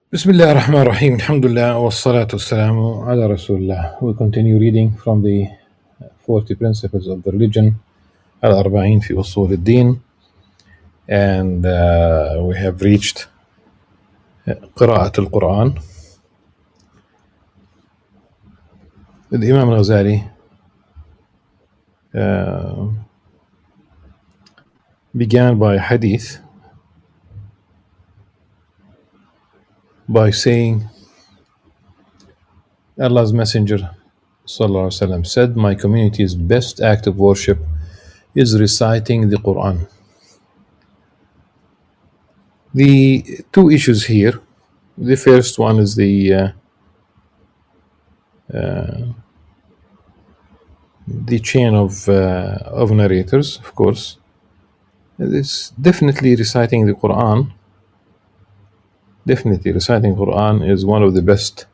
Bismillah ar-Rahman ar-Rahim. Alhamdulillah wa salatu wassalamu ala Rasulullah. We continue reading from the 40 principles of the religion, Al-Arba'in fi Usul al-Din, and we have reached Qira'at al-Quran. The Imam Al-Ghazali began by a hadith by saying, Allah's Messenger Sallallahu Alaihi Wasallam said, "My community's best act of worship is reciting the Quran." The two issues here. The first one is the chain of narrators, of course. It's definitely reciting the Quran. Definitely reciting Quran is one of the best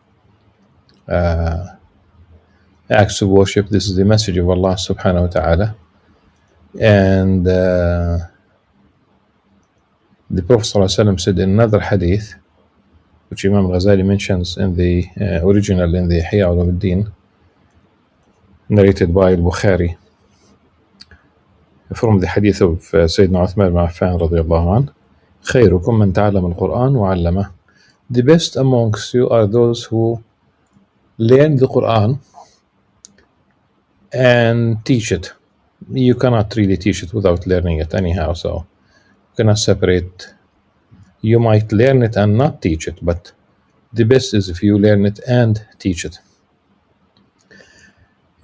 acts of worship. This is the message of Allah subhanahu wa ta'ala. And the Prophet ﷺ said in another hadith, which Imam Al-Ghazali mentions in the original in the Ihya Ulum, narrated by Al-Bukhari, from the hadith of Sayyidina Uthman ibn Affan radiyallahu anh, خيركم من تعلم القرآن وعلمه. The best amongst you are those who learn the Quran and teach it. You cannot really teach it without learning it anyhow, so you cannot separate. You might learn it and not teach it, but the best is if you learn it and teach it.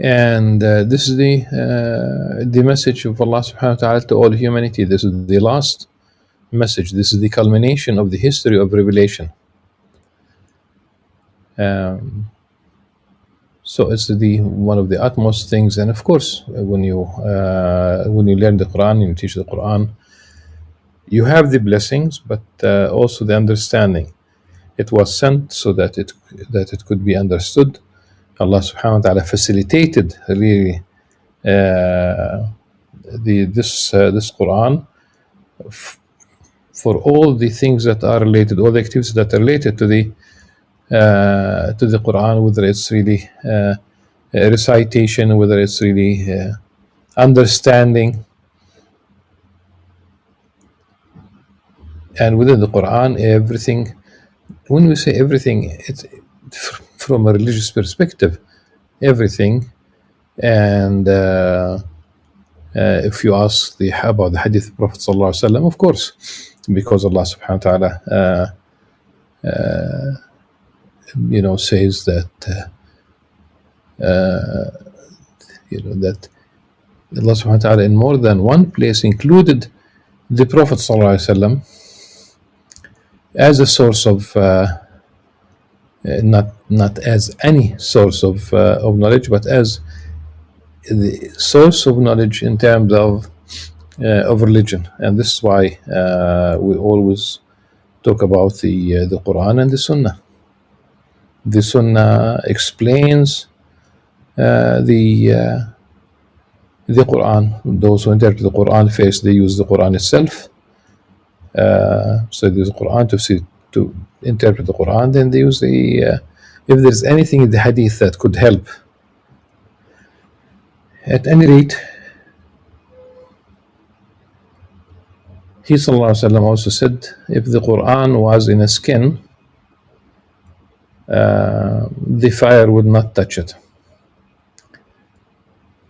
And this is the message of Allah subhanahu wa ta'ala to all humanity. This is the last message. This is the culmination of the history of revelation. So it's one of the utmost things. And of course, when you learn the Quran, you teach the Quran, you have the blessings, but also the understanding. It was sent so that it could be understood. Allah subhanahu wa ta'ala facilitated really this Quran for all the things that are related, all the activities that are related to the Quran, whether it's really recitation, whether it's really understanding. And within the Quran, everything, when we say everything, it's from a religious perspective, everything. And if you ask about the hadith of Prophet Sallallahu Alaihi Wasallam, of course, because Allah subhanahu wa ta'ala says that that Allah subhanahu wa ta'ala in more than one place included the Prophet Sallallahu Alaihi Wasallam as a source of not as any source of knowledge, but as the source of knowledge in terms of religion. And this is why we always talk about the Quran and the Sunnah. The Sunnah explains the Quran. Those who interpret the Quran first, they use the Quran itself. So they use the Quran to interpret the Quran. Then they use if there's anything in the Hadith that could help. At any rate, he Sallallahu Alaihi Wasallam also said, if the Quran was in a skin, the fire would not touch it.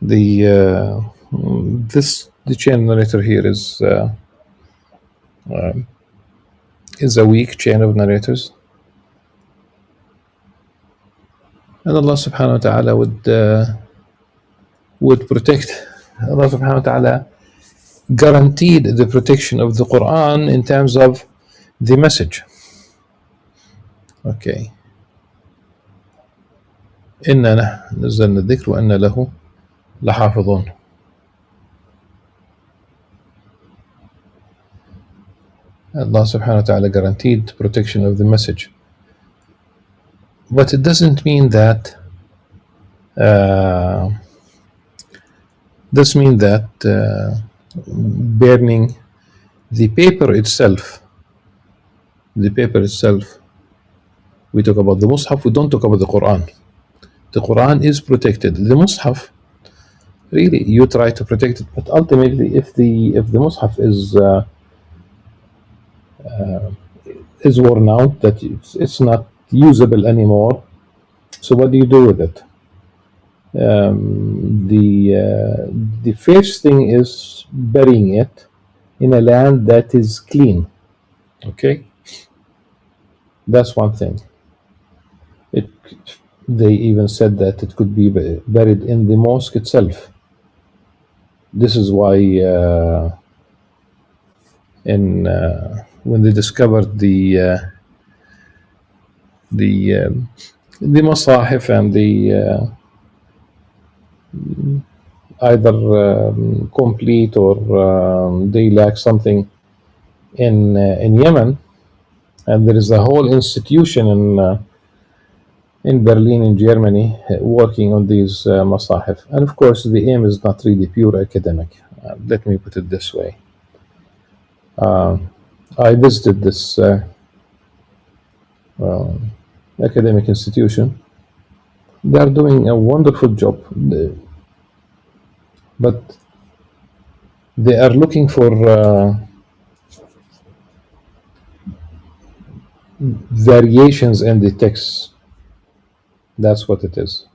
The chain narrator here is a weak chain of narrators, and Allah subhanahu wa ta'ala would protect. Allah subhanahu wa ta'ala guaranteed the protection of the Quran in terms of the message. Okay. إِنَّا نَزَّلْنَا الذِّكْرَ وَإِنَّا لَهُ لَحَافِظُونَ. Allah subhanahu wa ta'ala guaranteed protection of the message. But it doesn't mean that burning the paper itself We talk about the Mus'haf, we don't talk about the Quran. The Quran is protected. The Mus'haf, really, you try to protect it, but ultimately, if the Mus'haf is worn out, that it's not usable anymore, so what do you do with it? The first thing is burying it in a land that is clean. Okay, that's one thing. They even said that it could be buried in the mosque itself. This is why when they discovered the masahif and the either complete or they lack something in Yemen, and there is a whole institution in Berlin, in Germany, working on these masahif. And of course, the aim is not really pure academic. Let me put it this way. I visited this academic institution. They are doing a wonderful job, but they are looking for variations in the text. That's what it is.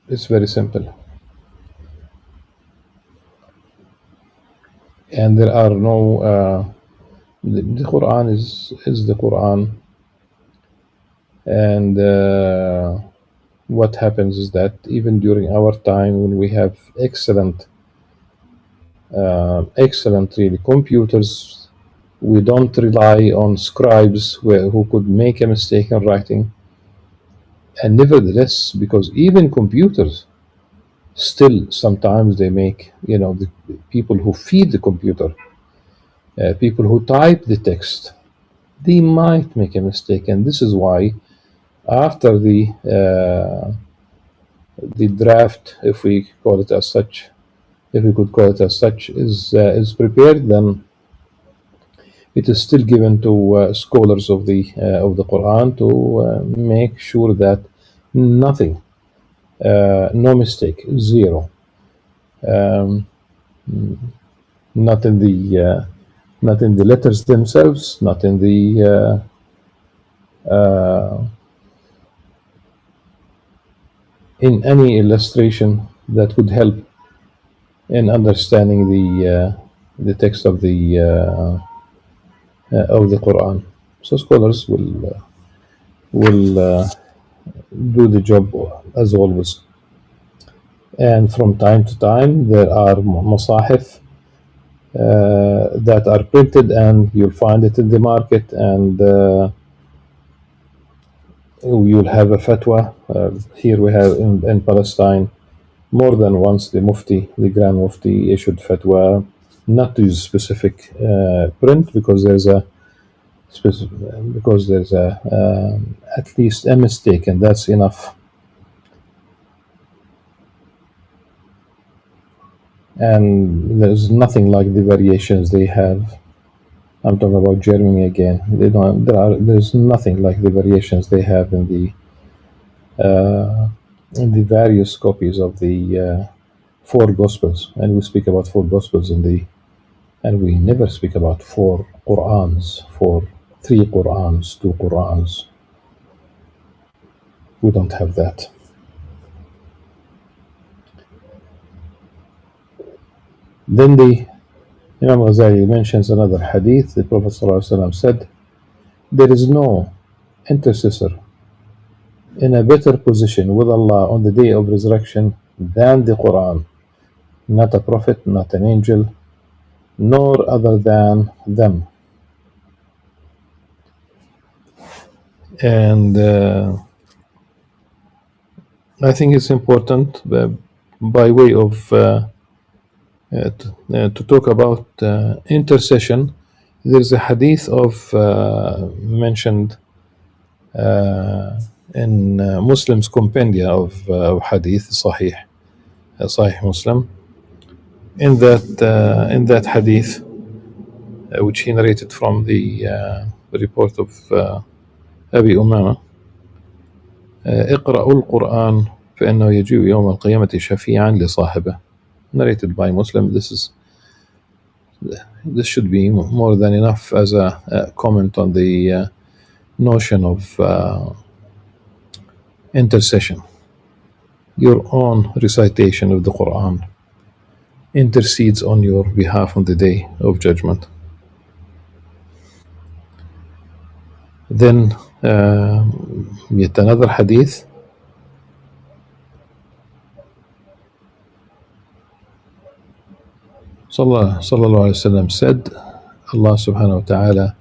It's very simple. And there are no the Quran is the Quran, and what happens is that even during our time, when we have excellent really computers, we don't rely on scribes who could make a mistake in writing. And nevertheless, because even computers still sometimes they make, the people who feed the computer, people who type the text, they might make a mistake. And this is why after the draft, if we call it as such, if we could call it as such, is prepared, then it is still given to scholars of the Quran to make sure that nothing, no mistake, zero, not in the letters themselves, not in the in any illustration that would help in understanding the text of the Quran. So scholars will do the job as always. And from time to time, there are masahif that are printed, and you'll find it in the market, and you'll have a fatwa. Here we have in Palestine, more than once the Grand Mufti issued fatwa not to use specific print because there's at least a mistake, and that's enough. And there's nothing like the variations they have. I'm talking about Germany again. There's nothing like the variations they have in the various copies of the 4 Gospels. And we speak about 4 Gospels and we never speak about 4 Qur'ans, 3 Qur'ans, 2 Qur'ans. We don't have that. Then the Imam Al-Ghazali mentions another hadith. The Prophet ﷺ said, there is no intercessor in a better position with Allah on the day of resurrection than the Quran. Not a prophet, not an angel, nor other than them. And I think it's important by way of to talk about intercession. There's a hadith of mentioned in Muslim's compendia of hadith, Sahih Muslim. In that hadith, which he narrated from the report of Abi Umama. اقرأوا القرآن فإنه يجيء يوم القيامة شفيعا لصاحبه. Narrated by Muslim. This should be more than enough as a comment on the notion of intercession. Your own recitation of the Quran intercedes on your behalf on the day of judgment. Then yet another hadith. Sallallahu Alaihi Wasallam said, Allah subhanahu wa ta'ala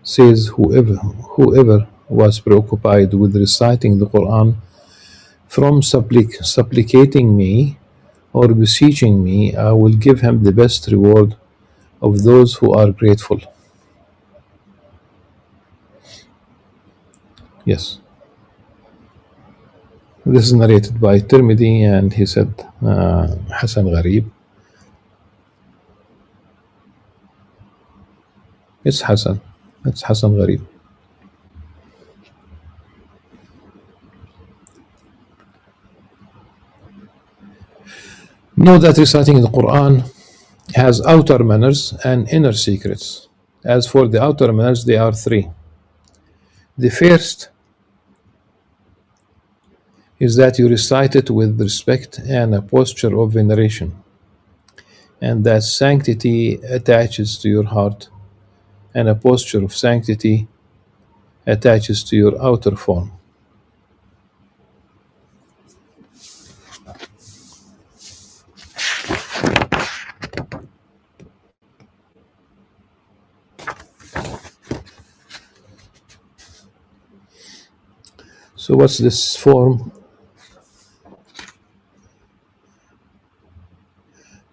says, whoever was preoccupied with reciting the Quran from supplicating me or beseeching me, I will give him the best reward of those who are grateful. Yes. This is narrated by Tirmidhi, and he said, Hasan Gharib. It's Hasan Gharib. Know that reciting the Quran has outer manners and inner secrets. As for the outer manners, they are three. The first is that you recite it with respect and a posture of veneration, and that sanctity attaches to your heart, and a posture of sanctity attaches to your outer form. So what's this form?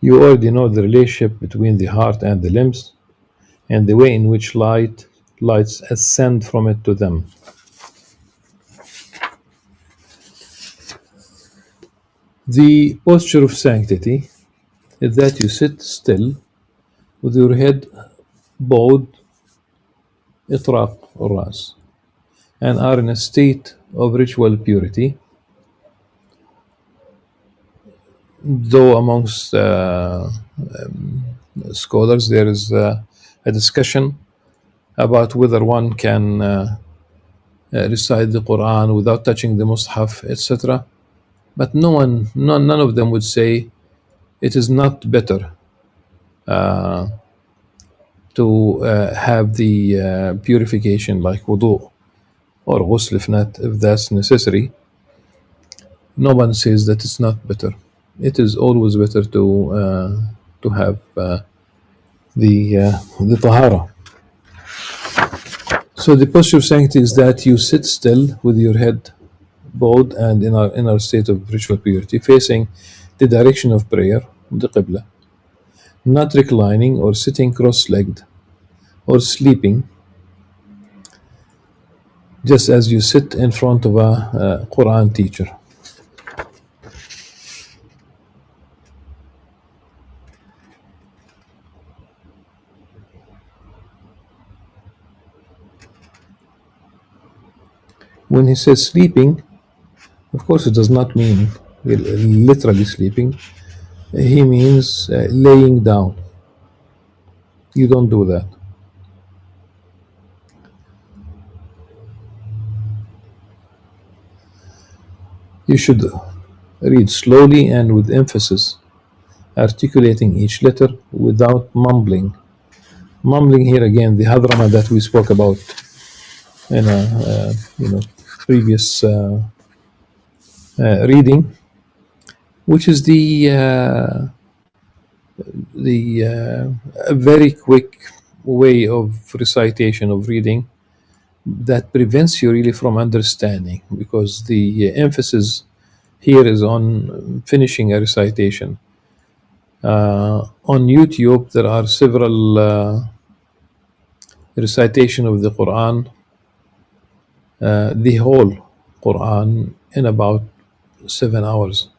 You already know the relationship between the heart and the limbs, and the way in which lights ascend from it to them. The posture of sanctity is that you sit still with your head bowed, itraq or ras, and are in a state of ritual purity. Though amongst scholars there is a discussion about whether one can recite the Quran without touching the Mus'haf, etc. But none of them would say it is not better to have the purification like wudu or ghusl if that's necessary. No one says that it's not better. It is always better to have the tahara. So the posture of sanctity is that you sit still with your head bowed and in our state of ritual purity, facing the direction of prayer, the Qibla, not reclining or sitting cross-legged or sleeping, just as you sit in front of a Quran teacher. When he says sleeping, of course it does not mean literally sleeping. He means laying down. You don't do that. You should read slowly and with emphasis, articulating each letter without mumbling. Mumbling here again, the hadrama that we spoke about in a previous reading, which is a very quick way of recitation of reading that prevents you really from understanding, because the emphasis here is on finishing a recitation. On YouTube there are several recitation of the Quran, the whole Quran, in about 7 hours.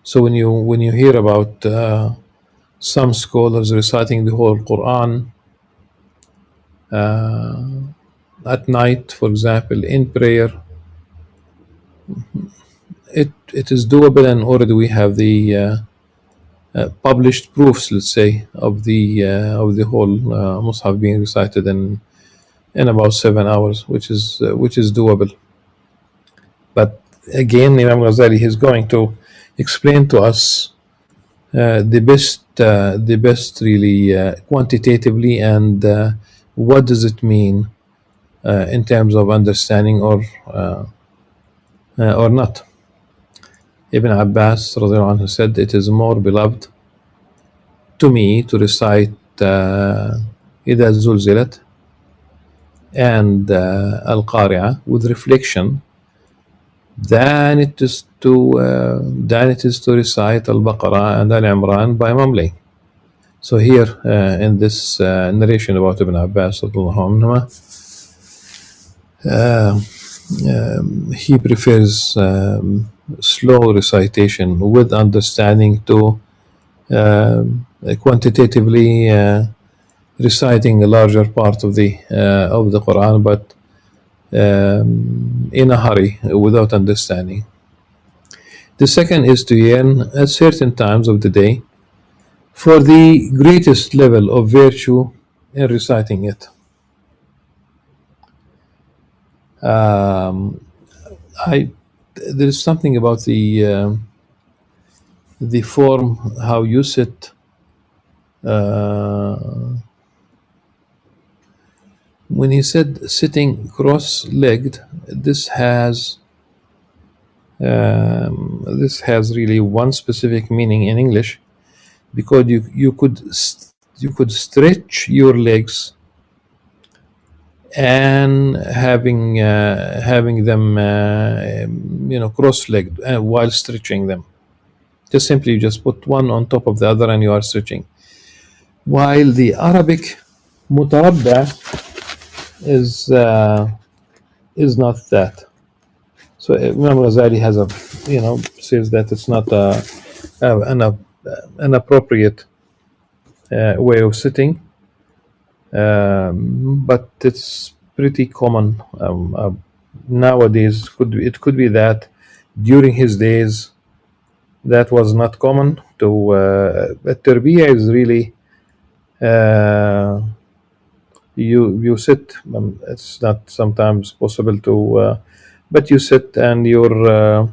So when you hear about some scholars reciting the whole Quran at night, for example, in prayer. It is doable, and already we have the published proofs, let's say, of the whole Mus'haf being recited in about 7 hours, which is doable. But again, Imam Ghazali is going to explain to us the best really quantitatively, and what does it mean in terms of understanding or not. Ibn Abbas radiallahu anhu said, it is more beloved to me to recite إذا زلزلت and Al-Qari'ah with reflection than it is to recite Al-Baqarah and Al-Imran by mumbling. So here in this narration about Ibn Abbas radiallahu anhu, he prefers slow recitation with understanding to quantitatively reciting a larger part of the Quran, but in a hurry without understanding. The second is to yearn at certain times of the day for the greatest level of virtue in reciting it. There is something about the form, how you sit. When he said sitting cross-legged, this has really one specific meaning in English, because you could stretch your legs and having them cross-legged while stretching them. Just simply just put one on top of the other and you are stretching. While the Arabic mutarabba is not that. So Imam Ghazali has says that it's not an appropriate way of sitting, but it's pretty common nowadays. It could be that during his days that was not common. At-Tarbiyah is really you sit. It's not sometimes possible to, but you sit and your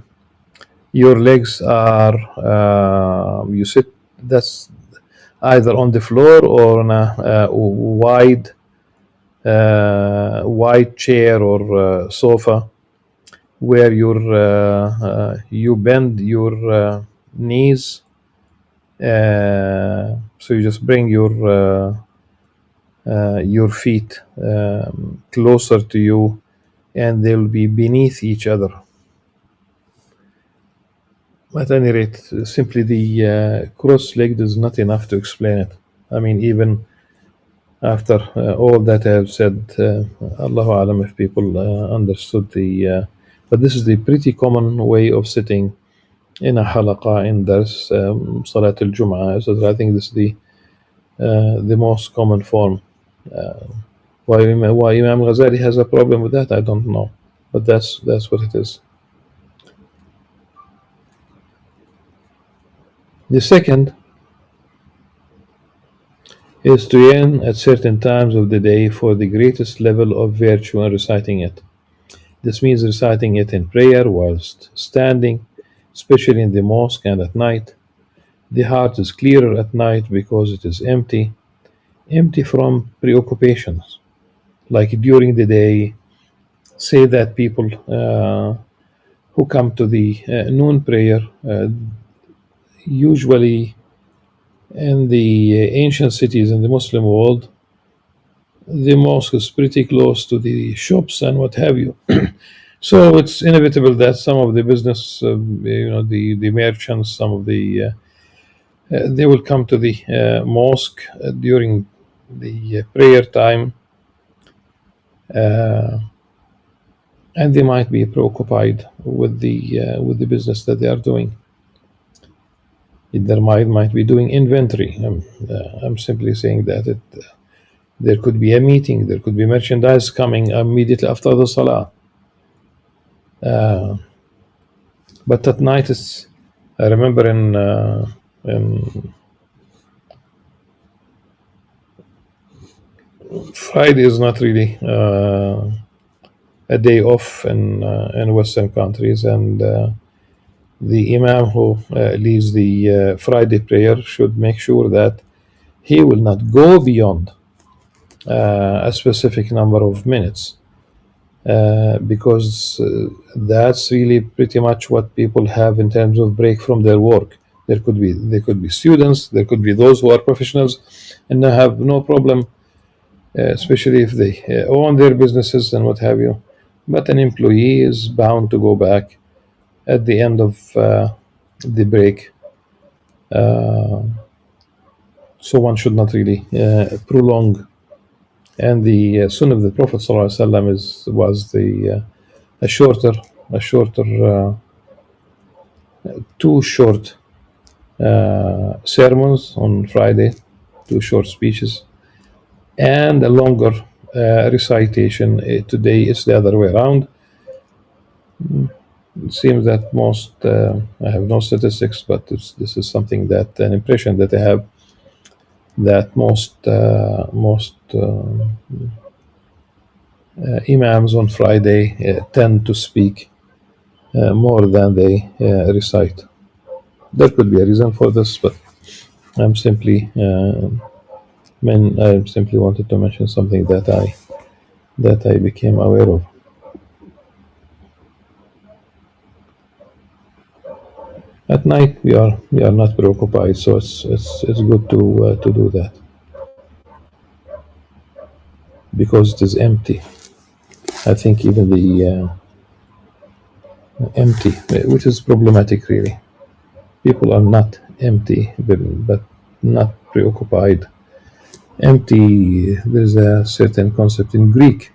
legs are you sit. That's either on the floor or on a wide chair or sofa, where you bend your knees. So you just bring your feet closer to you, and they'll be beneath each other. At any rate, simply the cross-legged is not enough to explain it. I mean, even after all that I have said, Allahu Alam if people understood but this is the pretty common way of sitting in a halaqa, in dars, Salat al-Jum'ah. So I think this is the most common form. Why Imam Ghazali has a problem with that, I don't know, but that's what it is. The second is to yearn at certain times of the day for the greatest level of virtue in reciting it. This means reciting it in prayer whilst standing, especially in the mosque and at night. The heart is clearer at night because it is empty from preoccupations. Like during the day, say that people who come to the noon prayer, usually in the ancient cities in the Muslim world, the mosque is pretty close to the shops and what have you. So it's inevitable that some of the business, the merchants, some of the they will come to the mosque during the prayer time, and they might be preoccupied with the business that they are doing. Their mind might be doing inventory. I'm simply saying that there could be a meeting, there could be merchandise coming immediately after the salah. But at night, I remember in Friday is not really a day off in Western countries, and the Imam who leads the Friday prayer should make sure that he will not go beyond a specific number of minutes, because that's really pretty much what people have in terms of break from their work. There could be students, there could be those who are professionals and they have no problem, especially if they own their businesses and what have you. But an employee is bound to go back at the end of the break. So one should not really prolong. And the sunnah of the Prophet ﷺ was a shorter, two short sermons on Friday, two short speeches, and a longer recitation. Today is the other way around. It seems that most, I have no statistics, but this is something that, an impression that I have, that most imams on Friday tend to speak more than they recite. There could be a reason for this, but I'm simply I simply wanted to mention something that I became aware of. At night we are not preoccupied, so it's good to do that, because it is empty. I think even the empty, which is problematic really. People are not empty, but not preoccupied. Empty, there's a certain concept in Greek,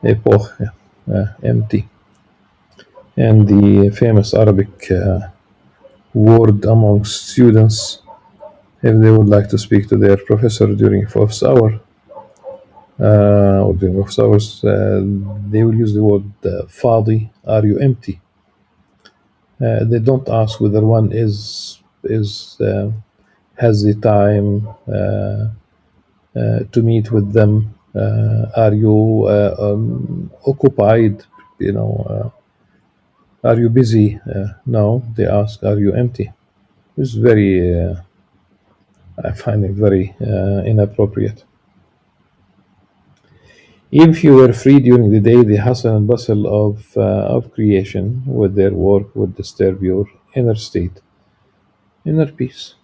epoch, empty. And the famous Arabic word amongst students, if they would like to speak to their professor during fourth hour, or during office hours, they will use the word fadi, are you empty? They don't ask whether one has the time to meet with them. Are you occupied? Are you busy? No, they ask, are you empty? It's very, I find it very inappropriate. If you were free during the day, the hustle and bustle of creation with their work would disturb your inner state, inner peace,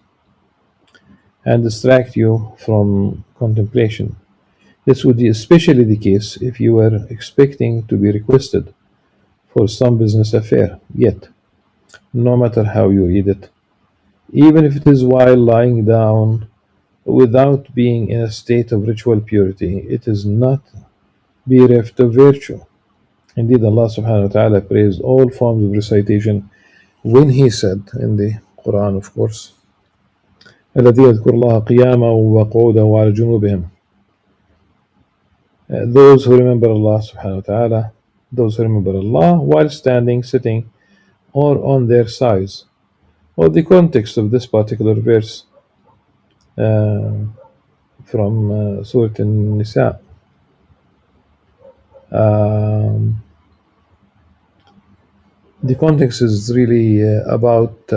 and distract you from contemplation. This would be especially the case if you were expecting to be requested for some business affair. Yet, no matter how you read it, even if it is while lying down without being in a state of ritual purity, it is not bereft of virtue. Indeed, Allah subhanahu wa ta'ala praised all forms of recitation when He said in the Quran, of course, الذي يذكر الله قياما وقعودا وعلى جنوبهم. Those who remember Allah subhanahu wa ta'ala, those who remember Allah while standing, sitting, or on their sides. Or the context of this particular verse from Surah An-Nisa. The context is really about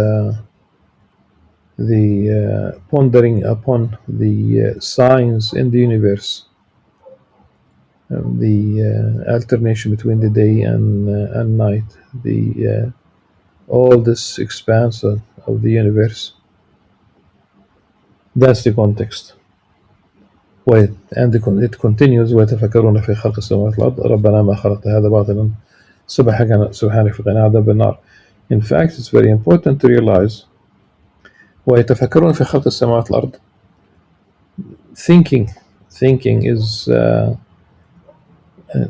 the pondering upon the signs in the universe, the alternation between the day and night, the all this expanse of the universe. That's the context. And it continues, ويتفكرون في خلق السماوات والأرض ربنا ما خلقت هذا باطلا سبحانك فقنا عذاب النار. In fact, it's very important to realize ويتفكرون في خلق السماوات والأرض. Thinking is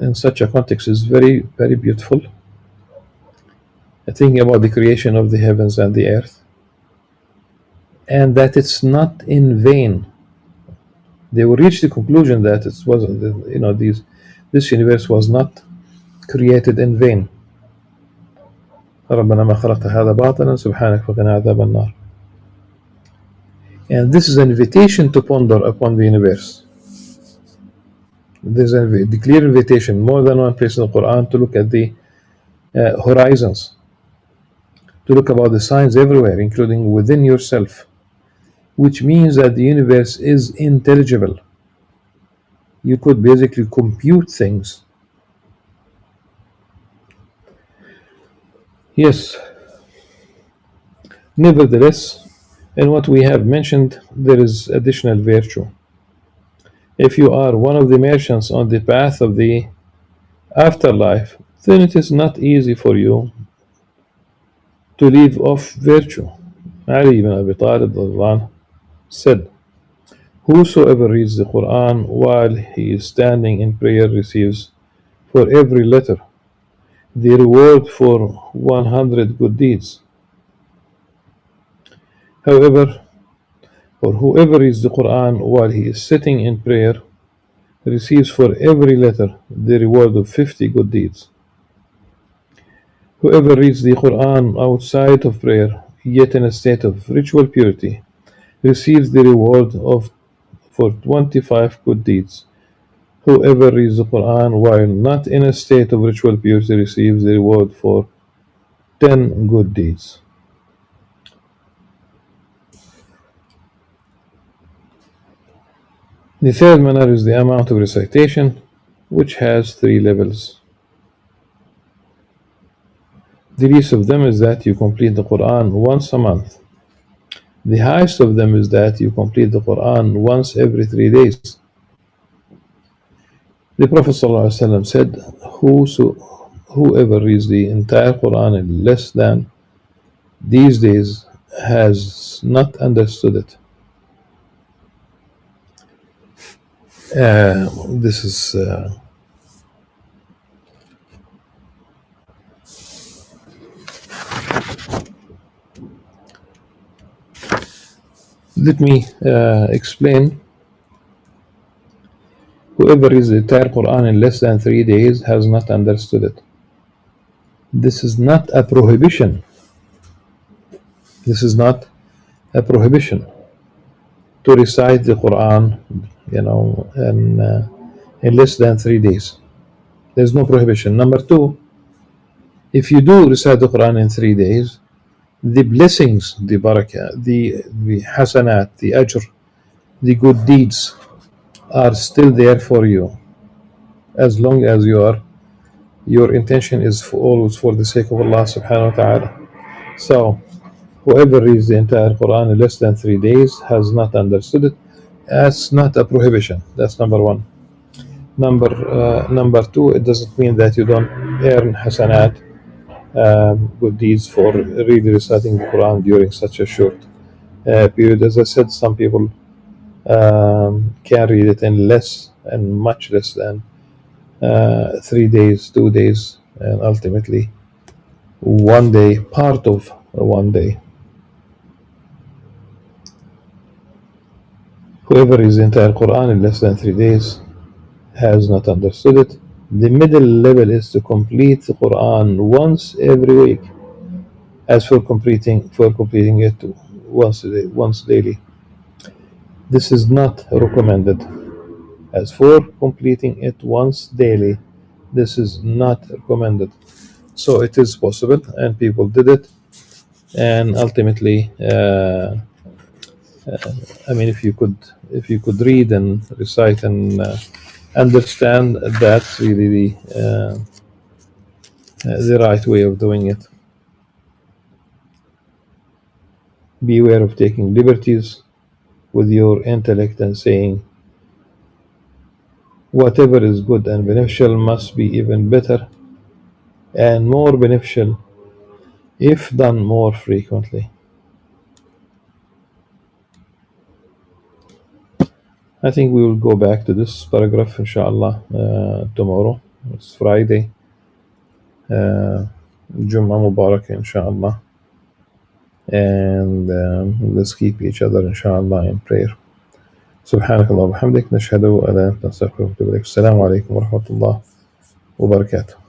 in such a context is very, very beautiful. Thinking about the creation of the heavens and the earth, and that it's not in vain. They will reach the conclusion that it wasn't, this universe was not created in vain. ربنا ما خلقت هذا باطلا سبحانك فقنا عذاب النار. And this is an invitation to ponder upon the universe. There's the clear invitation, more than one place in the Quran, to look at the horizons, to look about the signs everywhere, including within yourself, which means that the universe is intelligible. You could basically compute things. Yes. Nevertheless, in what we have mentioned, there is additional virtue. If you are one of the merchants on the path of the afterlife, then it is not easy for you to leave off virtue. Ali ibn Abi Talib said, "Whosoever reads the Quran while he is standing in prayer receives for every letter the reward for 100 good deeds. However, or whoever reads the Quran while he is sitting in prayer receives for every letter the reward of 50 good deeds. Whoever reads the Quran outside of prayer, yet in a state of ritual purity, receives the reward for 25 good deeds. Whoever reads the Quran while not in a state of ritual purity receives the reward for 10 good deeds." The third manner is the amount of recitation, which has 3 levels. The least of them is that you complete the Quran once a month. The highest of them is that you complete the Quran once every 3 days. The Prophet ﷺ said, "Whoever reads the entire Quran in less than these days has not understood it." This is let me explain. Whoever reads the entire Quran in less than 3 days has not understood it. This is not a prohibition. This is not a prohibition to recite the Quran, in less than 3 days. There's no prohibition. Number 2, if you do recite the Quran in 3 days, the blessings, the barakah, the hasanat, the ajr, the good deeds are still there for you, as long as your intention is always for the sake of Allah subhanahu wa ta'ala. So whoever reads the entire Quran in less than 3 days has not understood it. That's not a prohibition. That's number 1. Number 2, it doesn't mean that you don't earn hasanat, good deeds, for really reciting the Quran during such a short period. As I said, some people can read it in less and much less than 3 days, 2 days, and ultimately 1 day, part of 1 day. Whoever reads the entire Quran in less than 3 days has not understood it. The middle level is to complete the Quran once every week. As for completing it once daily, this is not recommended. As for completing it once daily, this is not recommended. So it is possible, and people did it, and ultimately, if you could read and recite and understand, that's really the right way of doing it. Beware of taking liberties with your intellect and saying, whatever is good and beneficial must be even better and more beneficial if done more frequently. I think we will go back to this paragraph, inshallah, tomorrow. It's Friday. Jum'ah Mubarak, inshallah. and let's keep each other inshallah in prayer. سبحانك اللهم وبحمدك نشهد أن لا إله إلا أنت نستغفرك ونتوب إليك. السلام عليكم ورحمة الله وبركاته.